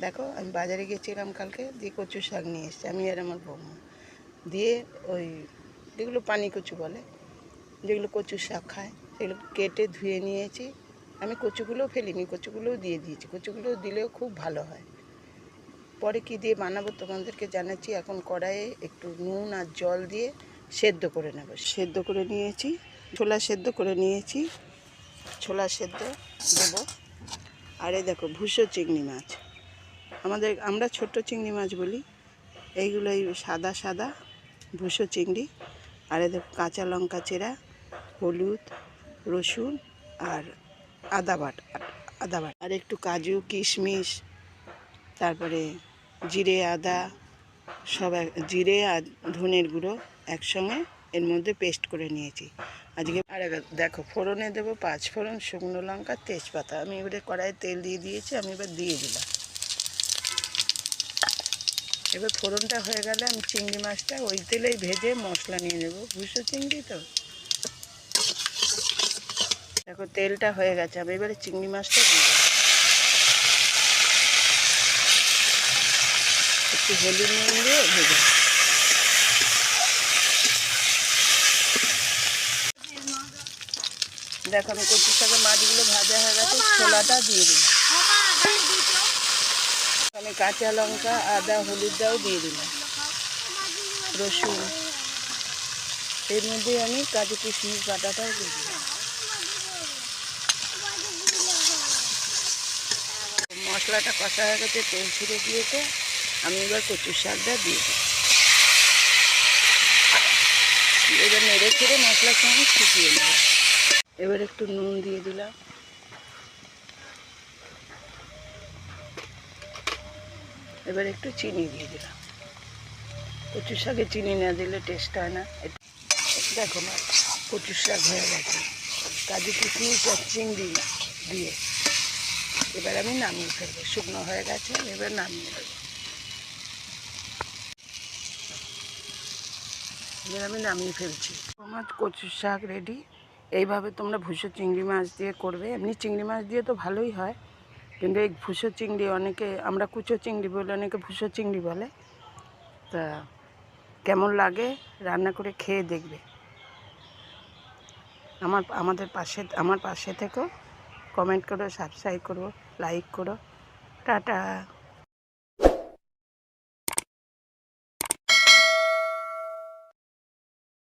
দেখো আমি বাজারে গেছিলাম কালকে, দিয়ে কচু শাক নিয়ে এসেছি আমি আর আমার বৌমা। দিয়ে ওই যেগুলো পানি কচু বলে, যেগুলো কচু শাক খায়, সেগুলো কেটে ধুয়ে নিয়েছি। আমি কচুগুলোও ফেলিনি, কচুগুলোও দিয়ে দিয়েছি। কচুগুলো দিলেও খুব ভালো হয়। পরে কি দিয়ে বানাবো তোমাদেরকে জানাচ্ছি। এখন কড়াইয়ে একটু নুন আর জল দিয়ে সেদ্ধ করে নেব। সেদ্ধ করে নিয়েছি, ছোলা সেদ্ধ করে নিয়েছি, ছোলা সেদ্ধ দেবো। আর এই দেখো ভুসো চিংড়ি মাছ, আমরা ছোট চিংড়ি মাছ বলি, এইগুলো এই সাদা সাদা ভুসো চিংড়ি। আর এই দেখো কাঁচা লঙ্কা চেরা, হলুদ, রসুন আর আদা বাটা, আর একটু কাজু কিশমিশ, তারপরে জিরে আদা সব জিরে আর ধনের গুঁড়ো একসঙ্গে এর মধ্যে পেস্ট করে নিয়েছি আজকে। আর দেখো ফোড়নে দেবো 5 ফোড়ন, শুকনো লঙ্কা, তেজপাতা। আমি এবারে কড়াইয়ে তেল দিয়ে দিয়েছি, আমি এবার দিয়ে দিলাম। এবার ফোড়নটা হয়ে গেলে আমি চিংড়ি মাছটা ওই তেলেই ভেজে মশলা নিয়ে নেবো। ভুসো চিংড়ি তো দেখো তেলটা হয়ে গেছে, আমি এবারে চিংড়ি মাছটা দিয়ে দেবো। একটু হলুদ নুন দিয়ে ভেজে, দেখো আমি কচু শাকের মাছগুলো ভাজা হয়ে গেছে, ছোলাটা দিয়ে দিই। আমি কাঁচা লঙ্কা, আদা, হলুদটাও দিয়ে দিলাম, রসুন। এর মধ্যে আমি কাজু কিশমিশ বাটাটাও দিয়ে দিলাম। মশলাটা কষা হয়ে গেছে, তেল ছেড়ে দিয়েছে। আমি এবার কচুর শাকটা দিয়ে দিই। এবার নেড়ে ছেড়ে মশলার সঙ্গে শুকিয়ে নেব। এবার একটু নুন দিয়ে দিলাম, এবার একটু চিনি দিয়ে দিলাম। কচুর শাকে চিনি না দিলে টেস্ট হয় না। দেখো না কচুর শাক হয়ে গেছে কাজু কিশমিশ আর চিংড়ি দিয়ে। এবার আমি নামিয়ে ফেলবো, শুকনো হয়ে গেছে, এবার নামিয়ে দেবো। এবার আমি নামিয়ে ফেলছি। আমার কচুর শাক রেডি। এইভাবে তোমরা ভুসো চিংড়ি মাছ দিয়ে করবে। এমনি চিংড়ি মাছ দিয়ে তো ভালোই হয়, কিন্তু এই ভুসো চিংড়ি, অনেকে আমরা কুচো চিংড়ি বলে, অনেকে ভুসো চিংড়ি বলে। তা কেমন লাগে রান্না করে খেয়ে দেখবে। আমার পাশে থেকো, কমেন্ট করো, সাবস্ক্রাইব করো, লাইক করো। টাটা।